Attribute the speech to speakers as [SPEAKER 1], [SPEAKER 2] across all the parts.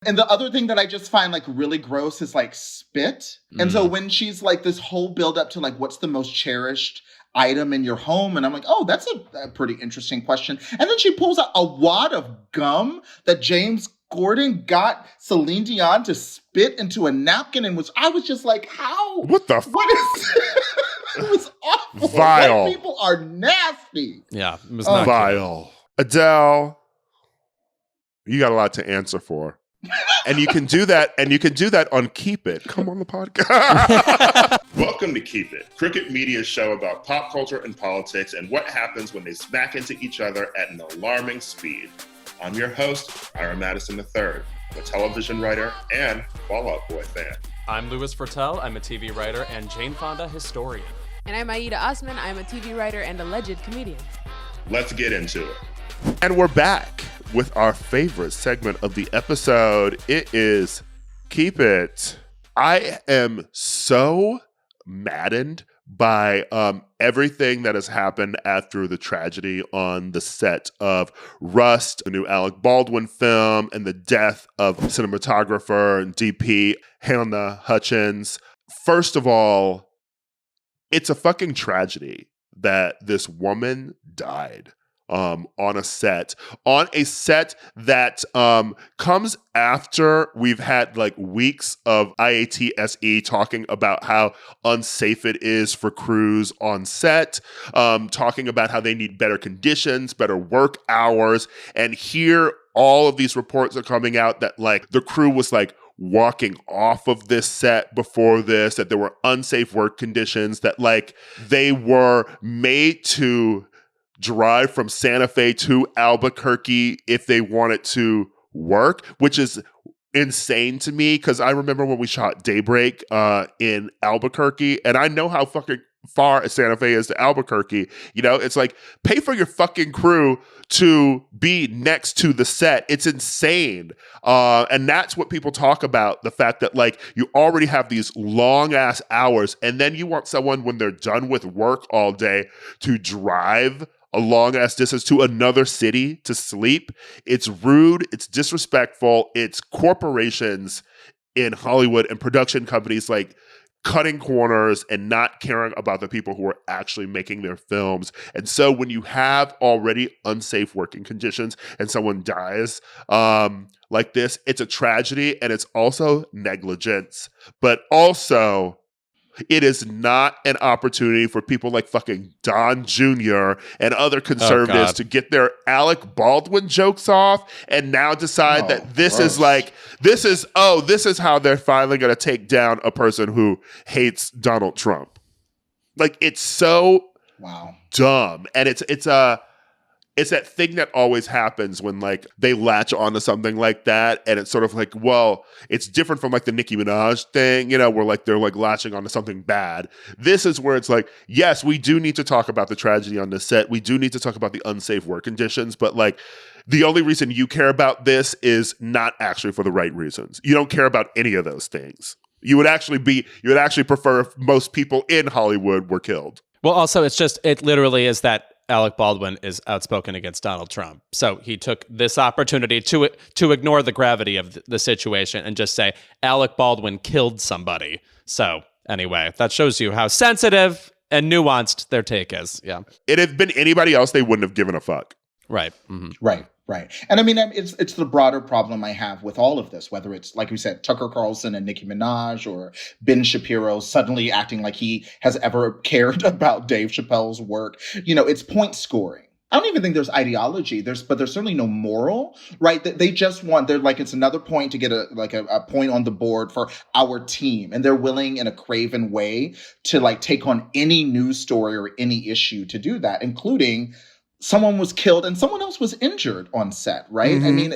[SPEAKER 1] And the other thing that I just find like really gross is like spit. And so when she's like this whole build up to like, what's the most cherished item in your home? And I'm like, oh, that's a pretty interesting question. And then she pulls out a wad of gum that James Corden got Celine Dion to spit into a napkin, and I was just like, how?
[SPEAKER 2] What the
[SPEAKER 1] What is it was awful.
[SPEAKER 2] Vile.
[SPEAKER 1] White people are nasty.
[SPEAKER 3] Yeah, it was not
[SPEAKER 2] vile. Adele, you got a lot to answer for. And you can do that, on Keep It. Come on the podcast. Welcome to Keep It, Cricket Media's show about pop culture and politics and what happens when they smack into each other at an alarming speed. I'm your host, Ira Madison III, a television writer and Fall Out Boy fan.
[SPEAKER 3] I'm Louis Fertel. I'm a TV writer and Jane Fonda historian.
[SPEAKER 4] And I'm Aida Osman. I'm a TV writer and alleged comedian.
[SPEAKER 2] Let's get into it. And we're back with our favorite segment of the episode. It is Keep It. I am so maddened by everything that has happened after the tragedy on the set of Rust, a new Alec Baldwin film, and the death of cinematographer and DP Hannah Hutchins. First of all, it's a fucking tragedy that this woman died on a set that comes after we've had like weeks of IATSE talking about how unsafe it is for crews on set, talking about how they need better conditions, better work hours. And here all of these reports are coming out that like the crew was like walking off of this set before this, that there were unsafe work conditions, that like they were made to drive from Santa Fe to Albuquerque if they wanted to work, which is insane to me because I remember when we shot Daybreak in Albuquerque, and I know how fucking far Santa Fe is to Albuquerque. You know, it's like, pay for your fucking crew to be next to the set. It's insane. And that's what people talk about, the fact that like you already have these long ass hours and then you want someone when they're done with work all day to drive a long ass distance to another city to sleep. It's rude. It's disrespectful. It's corporations in Hollywood and production companies like cutting corners and not caring about the people who are actually making their films. And so when you have already unsafe working conditions and someone dies like this, it's a tragedy and it's also negligence, but also it is not an opportunity for people like fucking Don Jr. and other conservatives to get their Alec Baldwin jokes off and now decide that this is how they're finally going to take down a person who hates Donald Trump. Like, it's so dumb. And it's that thing that always happens when like they latch onto something like that, and it's sort of like, well, it's different from like the Nicki Minaj thing, you know, where like they're like latching onto something bad. This is where it's like, yes, we do need to talk about the tragedy on the set. We do need to talk about the unsafe work conditions, but like the only reason you care about this is not actually for the right reasons. You don't care about any of those things. You would actually prefer if most people in Hollywood were killed.
[SPEAKER 3] Well, also, it literally is that Alec Baldwin is outspoken against Donald Trump. So he took this opportunity to ignore the gravity of the situation and just say, Alec Baldwin killed somebody. So anyway, that shows you how sensitive and nuanced their take is. Yeah.
[SPEAKER 2] It had been anybody else, they wouldn't have given a fuck.
[SPEAKER 3] Right. Mm-hmm.
[SPEAKER 1] Right. And I mean, it's the broader problem I have with all of this, whether it's, like we said, Tucker Carlson and Nicki Minaj, or Ben Shapiro suddenly acting like he has ever cared about Dave Chappelle's work. You know, it's point scoring. I don't even think there's ideology. But there's certainly no moral, right? They just they're like, it's another point to get a point on the board for our team. And they're willing in a craven way to like take on any news story or any issue to do that, including someone was killed and someone else was injured on set, right? Mm-hmm. I mean,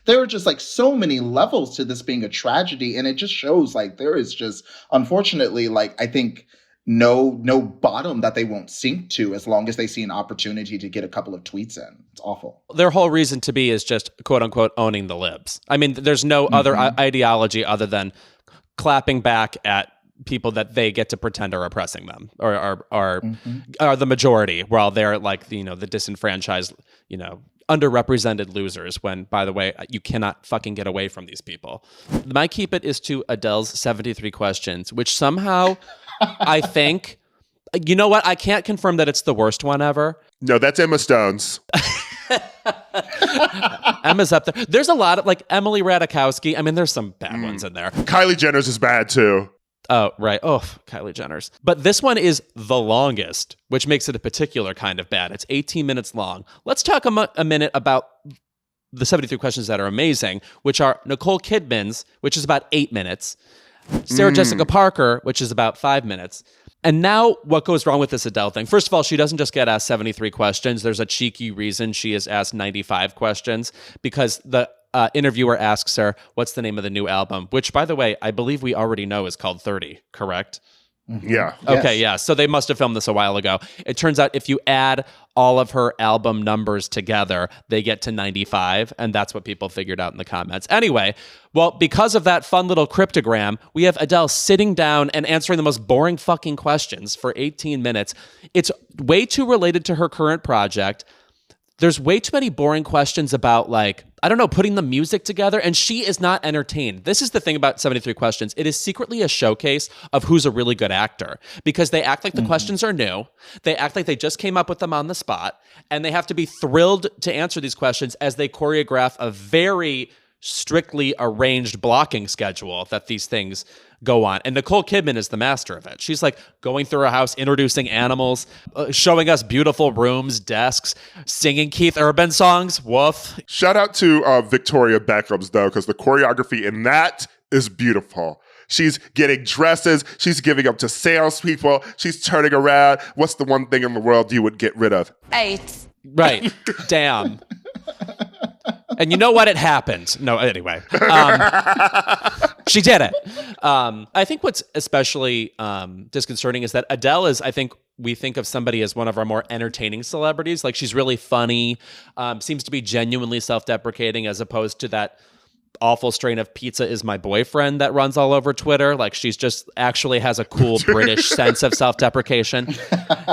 [SPEAKER 1] there are just like so many levels to this being a tragedy. And it just shows like there is just, unfortunately, like I think no bottom that they won't sink to as long as they see an opportunity to get a couple of tweets in. It's awful.
[SPEAKER 3] Their whole reason to be is just quote unquote owning the libs. I mean, there's no other ideology other than clapping back at people that they get to pretend are oppressing them or are the majority, while they're like, you know, the disenfranchised, you know, underrepresented losers when, by the way, you cannot fucking get away from these people. My keep it is to Adele's 73 questions, which somehow I think, you know what? I can't confirm that it's the worst one ever.
[SPEAKER 2] No, that's Emma Stone's.
[SPEAKER 3] Emma's up there. There's a lot of like Emily Ratajkowski. I mean, there's some bad ones in there.
[SPEAKER 2] Kylie Jenner's is bad too.
[SPEAKER 3] Oh, right. Oh, Kylie Jenner's. But this one is the longest, which makes it a particular kind of bad. It's 18 minutes long. Let's talk a minute about the 73 questions that are amazing, which are Nicole Kidman's, which is about 8 minutes, Sarah Jessica Parker, which is about 5 minutes. And now what goes wrong with this Adele thing? First of all, she doesn't just get asked 73 questions. There's a cheeky reason she is asked 95 questions because the interviewer asks her, what's the name of the new album? Which, by the way, I believe we already know is called 30, correct?
[SPEAKER 2] Yeah.
[SPEAKER 3] Okay, yeah. So they must have filmed this a while ago. It turns out if you add all of her album numbers together, they get to 95, and that's what people figured out in the comments. Anyway, well, because of that fun little cryptogram, we have Adele sitting down and answering the most boring fucking questions for 18 minutes. It's way too related to her current project. There's way too many boring questions about, like, I don't know, putting the music together, and she is not entertained. This is the thing about 73 Questions. It is secretly a showcase of who's a really good actor because they act like the questions are new. They act like they just came up with them on the spot, and they have to be thrilled to answer these questions as they choreograph a very strictly arranged blocking schedule that these things go on. And Nicole Kidman is the master of it. She's like going through a house, introducing animals, showing us beautiful rooms, desks, singing Keith Urban songs. Woof.
[SPEAKER 2] Shout out to Victoria Beckham's, though, because the choreography in that is beautiful. She's getting dresses. She's giving up to salespeople. She's turning around. What's the one thing in the world you would get rid of?
[SPEAKER 4] 8.
[SPEAKER 3] Right. Damn. And you know what? It happened. No, anyway. She did it. I think what's especially disconcerting is that Adele is, I think, we think of somebody as one of our more entertaining celebrities. Like, she's really funny, seems to be genuinely self-deprecating as opposed to that awful strain of pizza is my boyfriend that runs all over Twitter. Like, she's just actually has a cool British sense of self-deprecation.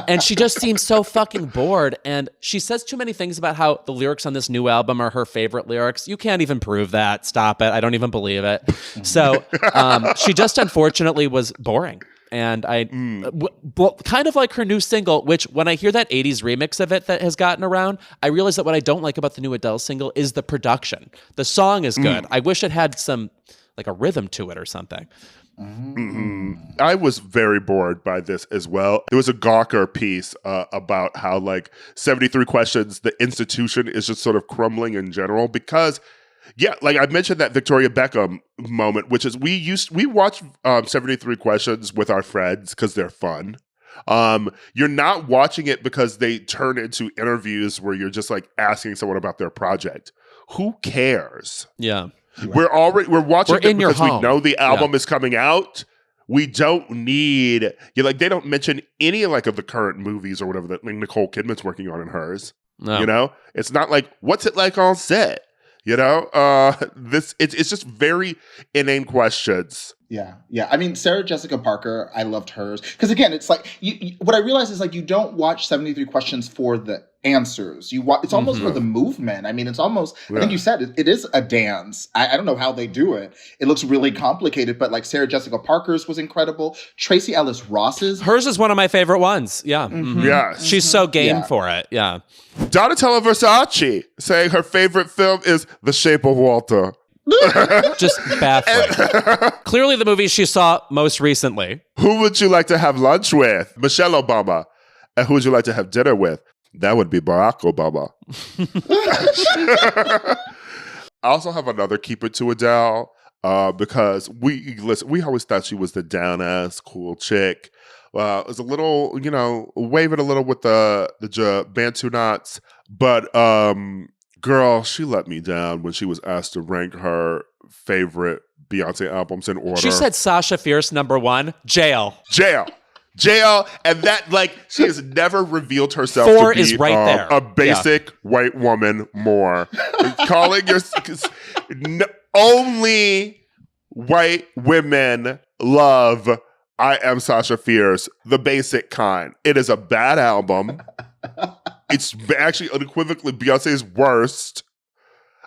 [SPEAKER 3] And she just seems so fucking bored. And she says too many things about how the lyrics on this new album are her favorite lyrics. You can't even prove that. Stop it. I don't even believe it. So she just unfortunately was boring. And kind of like her new single, which when I hear that 80s remix of it that has gotten around, I realize that what I don't like about the new Adele single is the production. The song is good. I wish it had some, like a rhythm to it or something.
[SPEAKER 2] I was very bored by this as well. It was a Gawker piece about how, like, 73 Questions, the institution is just sort of crumbling in general because, yeah, like I mentioned that Victoria Beckham moment, which is we watch 73 Questions with our friends because they're fun. You're not watching it because they turn into interviews where you're just like asking someone about their project. Who cares?
[SPEAKER 3] Yeah.
[SPEAKER 2] We're watching it because we know the album is coming out. We don't need they don't mention any like of the current movies or whatever that Nicole Kidman's working on in hers. No. You know, it's not like what's it like on set. You know, it's just very inane questions.
[SPEAKER 1] Yeah. I mean, Sarah Jessica Parker, I loved hers because again, it's like what I realize is like you don't watch 73 Questions for the answers. It's almost for the movement. I mean, it's almost. I think you said it is a dance. I don't know how they do it. It looks really complicated, but like Sarah Jessica Parker's was incredible. Tracy Ellis Ross's,
[SPEAKER 3] hers is one of my favorite ones. Yeah,
[SPEAKER 2] yeah,
[SPEAKER 3] she's so game for it. Yeah.
[SPEAKER 2] Donatella Versace saying her favorite film is The Shape of Water.
[SPEAKER 3] Just baffling. Clearly the movie she saw most recently.
[SPEAKER 2] Who would you like to have lunch with? Michelle Obama. And who would you like to have dinner with? That would be Barack Obama. I also have another keep it to Adele because we always thought she was the down-ass cool chick. It was a little, waving a little with the Bantu knots. But girl, she let me down when she was asked to rank her favorite Beyonce albums in order.
[SPEAKER 3] She said Sasha Fierce #1, Jail.
[SPEAKER 2] And that, like, she has never revealed herself
[SPEAKER 3] 4
[SPEAKER 2] to be
[SPEAKER 3] is right there.
[SPEAKER 2] A basic white woman more. Calling only white women love I Am Sasha Fierce, the basic kind. It is a bad album. It's actually unequivocally Beyonce's worst.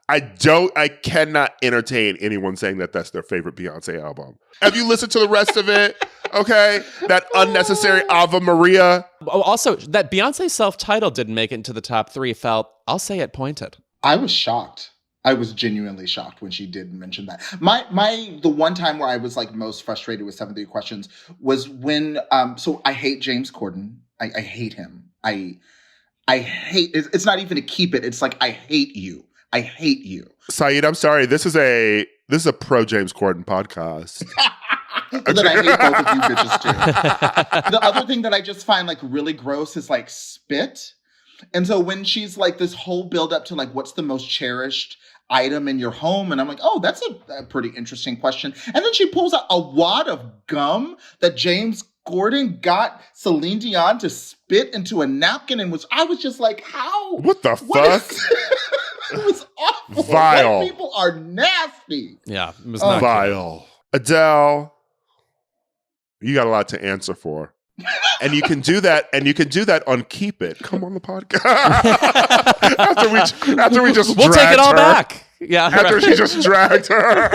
[SPEAKER 2] I cannot entertain anyone saying that that's their favorite Beyonce album. Have you listened to the rest of it? Okay. That unnecessary Ave Maria.
[SPEAKER 3] Also, that Beyonce self-titled didn't make it into the top 3 felt, I'll say it, pointed.
[SPEAKER 1] I was shocked. I was genuinely shocked when she did mention that. The one time where I was like most frustrated with 73 Questions was when, so I hate James Corden. I hate him. I hate, it's not even to keep it. It's like, I hate you. I hate you.
[SPEAKER 2] Saeed, I'm sorry. This is a pro James Corden podcast.
[SPEAKER 1] That I hate both of you bitches too. The other thing that I just find like really gross is like spit. And so when she's like this whole build up to like, what's the most cherished item in your home? And I'm like, oh, that's a pretty interesting question. And then she pulls out a wad of gum that James Corden got Celine Dion to spit into a napkin and I was just like, how?
[SPEAKER 2] What the fuck?
[SPEAKER 1] It was awful.
[SPEAKER 2] Vile.
[SPEAKER 1] White people are nasty.
[SPEAKER 3] Yeah, it was not
[SPEAKER 2] vile. Adele, you got a lot to answer for. And you can do that, on Keep It. Come on the podcast. after we just
[SPEAKER 3] we'll
[SPEAKER 2] dragged
[SPEAKER 3] take it all
[SPEAKER 2] her.
[SPEAKER 3] back. Yeah.
[SPEAKER 2] After she just dragged her.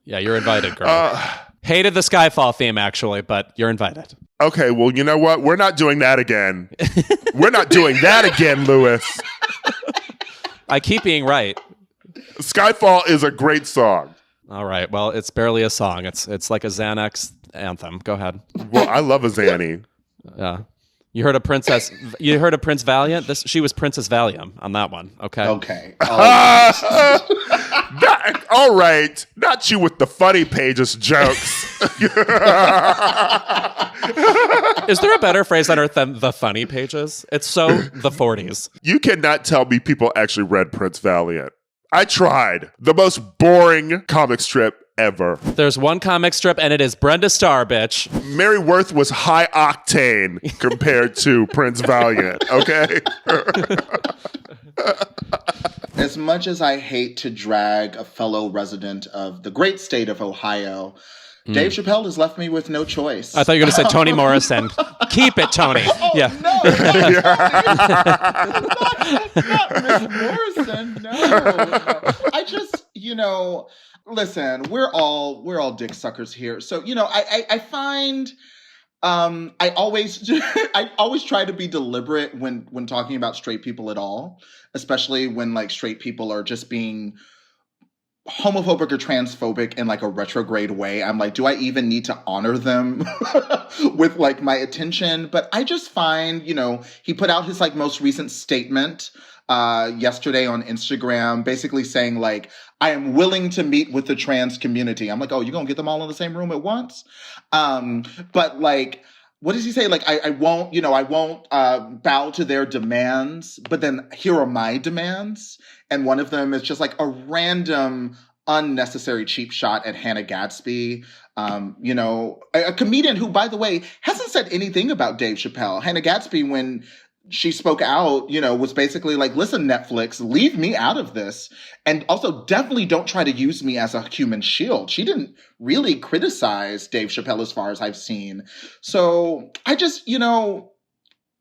[SPEAKER 3] Yeah, you're invited, girl. Hated the Skyfall theme, actually, but you're invited.
[SPEAKER 2] Okay, well, you know what? We're not doing that again. We're not doing that again, Lewis.
[SPEAKER 3] I keep being right.
[SPEAKER 2] Skyfall is a great song.
[SPEAKER 3] All right. Well, it's barely a song. It's like a Xanax anthem. Go ahead.
[SPEAKER 2] Well, I love a Xanny.
[SPEAKER 3] Yeah. You heard of Princess Valiant? She was Princess Valium on that one. Okay.
[SPEAKER 1] Okay.
[SPEAKER 2] All right. Not you with the funny pages jokes.
[SPEAKER 3] Is there a better phrase on earth than the funny pages? It's so the 40s.
[SPEAKER 2] You cannot tell me people actually read Prince Valiant. I tried. The most boring comic strip ever.
[SPEAKER 3] There's one comic strip, and it is Brenda Starr, bitch.
[SPEAKER 2] Mary Worth was high octane compared to Prince Valiant, okay?
[SPEAKER 1] As much as I hate to drag a fellow resident of the great state of Ohio, Dave Chappelle has left me with no choice.
[SPEAKER 3] I thought you were going to say Toni Morrison. Keep it, Tony. Yeah.
[SPEAKER 1] No, not Miss Morrison. No. I just, listen, we're all dick suckers here. So, I find I always try to be deliberate when talking about straight people at all, especially when like straight people are just being homophobic or transphobic in like a retrograde way. I'm like, do I even need to honor them with like my attention? But I just find, he put out his like most recent statement yesterday on Instagram, basically saying like, I am willing to meet with the trans community. I'm like, oh, you're gonna get them all in the same room at once? But like, what does he say? Like, I won't bow to their demands, but then here are my demands. And one of them is just like a random, unnecessary cheap shot at Hannah Gadsby. A comedian who, by the way, hasn't said anything about Dave Chappelle. Hannah Gadsby, when she spoke out, was basically like, listen, Netflix, leave me out of this. And also definitely don't try to use me as a human shield. She didn't really criticize Dave Chappelle as far as I've seen. So I just,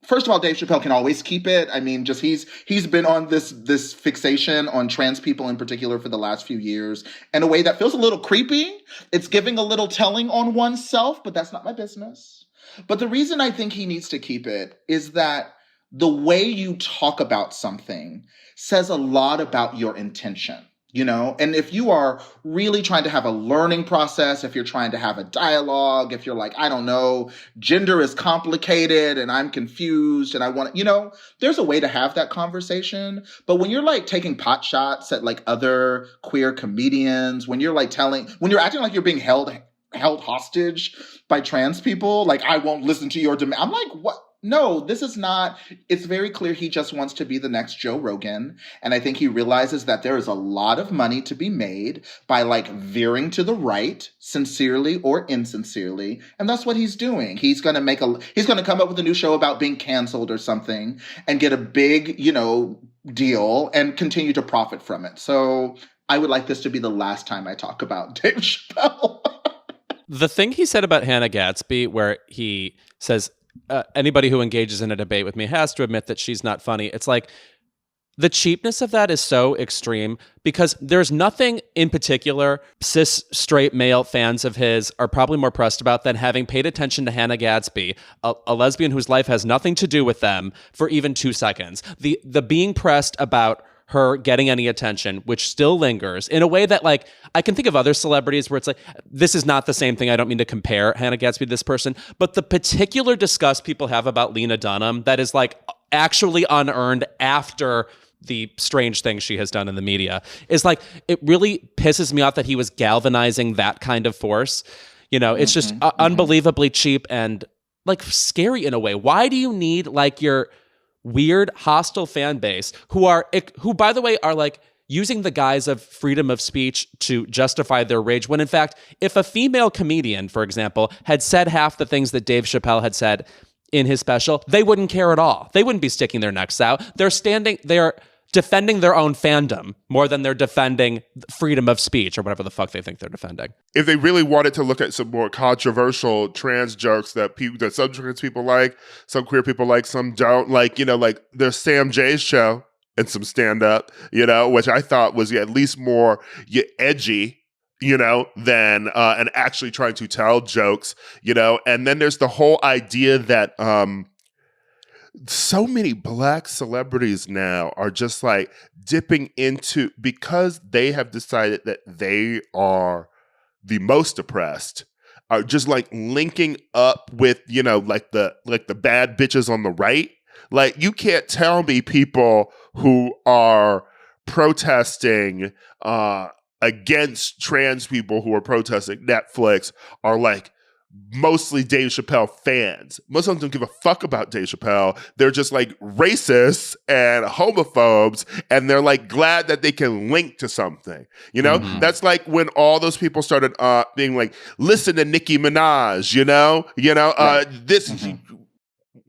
[SPEAKER 1] first of all, Dave Chappelle can always keep it. I mean, just he's been on this fixation on trans people in particular for the last few years in a way that feels a little creepy. It's giving a little telling on oneself, but that's not my business. But the reason I think he needs to keep it is that the way you talk about something says a lot about your intention, and if you are really trying to have a learning process, if you're trying to have a dialogue, if you're like, I don't know, gender is complicated and I'm confused and I want to, there's a way to have that conversation. But when you're like taking pot shots at like other queer comedians, when you're acting like you're being held hostage by trans people, like, I won't listen to your demand. I'm like, what? No, this is not. It's very clear he just wants to be the next Joe Rogan. And I think he realizes that there is a lot of money to be made by like veering to the right, sincerely or insincerely. And that's what he's doing. He's going to come up with a new show about being canceled or something and get a big, deal and continue to profit from it. So I would like this to be the last time I talk about Dave Chappelle.
[SPEAKER 3] The thing he said about Hannah Gadsby, where he says, anybody who engages in a debate with me has to admit that she's not funny. It's like, the cheapness of that is so extreme because there's nothing in particular cis straight male fans of his are probably more pressed about than having paid attention to Hannah Gadsby, a lesbian whose life has nothing to do with them for even 2 seconds. The being pressed about her getting any attention, which still lingers in a way that, like, I can think of other celebrities where it's like, this is not the same thing. I don't mean to compare Hannah Gadsby to this person, but the particular disgust people have about Lena Dunham that is like actually unearned after the strange things she has done in the media is like, it really pisses me off that he was galvanizing that kind of force. You know, it's just unbelievably cheap and like scary in a way. Why do you need like your weird hostile fan base who by the way are like using the guise of freedom of speech to justify their rage, when in fact, if a female comedian, for example, had said half the things that Dave Chappelle had said in his special, they wouldn't care at all. They wouldn't be sticking their necks out. They're defending their own fandom more than they're defending freedom of speech or whatever the fuck they think they're defending.
[SPEAKER 2] If they really wanted to look at some more controversial trans jokes that some trans people like, some queer people like, some don't, like, you know, like there's Sam Jay's show and some stand-up, you know, which I thought was at least more edgy, you know, than and actually trying to tell jokes, you know. And then there's the whole idea that so many Black celebrities now are just like dipping into, because they have decided that they are the most oppressed, are just like linking up with, you know, like the bad bitches on the right. Like, you can't tell me people who are protesting against trans people who are protesting Netflix are like mostly Dave Chappelle fans. Most of them don't give a fuck about Dave Chappelle. They're just like racists and homophobes, and they're like glad that they can link to something. You know, that's like when all those people started being like, listen to Nicki Minaj,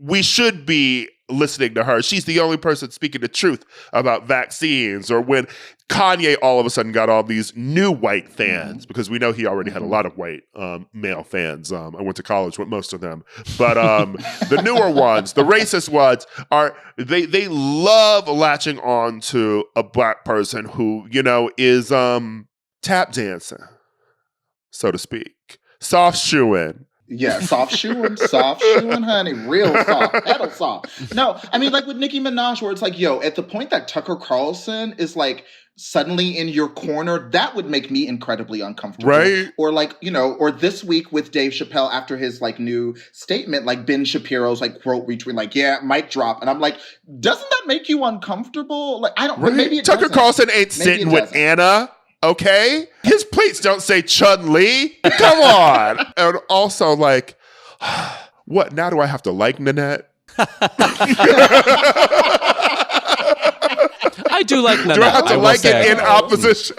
[SPEAKER 2] we should be listening to her. She's the only person speaking the truth about vaccines. Or when Kanye all of a sudden got all these new white fans, because we know he already had a lot of white male fans. I went to college with most of them. But the newer ones, the racist ones, they love latching on to a Black person who, you know, is tap dancing, so to speak. Soft shoeing.
[SPEAKER 1] Yeah, soft shoeing, honey, real soft, pedal soft. No, I mean, like with Nicki Minaj, where it's like, yo, at the point that Tucker Carlson is like suddenly in your corner, that would make me incredibly uncomfortable.
[SPEAKER 2] Right.
[SPEAKER 1] Or like, you know, or this week with Dave Chappelle after his like new statement, like Ben Shapiro's like quote retweet, like, yeah, mic drop. And I'm like, doesn't that make you uncomfortable? Like, I don't,
[SPEAKER 2] right.
[SPEAKER 1] Maybe it
[SPEAKER 2] Tucker
[SPEAKER 1] doesn't.
[SPEAKER 2] Carlson ain't sitting with Anna. Okay? His plates don't say Chun-Li. Come on. And also, like, what? Now do I have to like Nanette?
[SPEAKER 3] I do like Nanette.
[SPEAKER 2] Do I have to like it in opposition?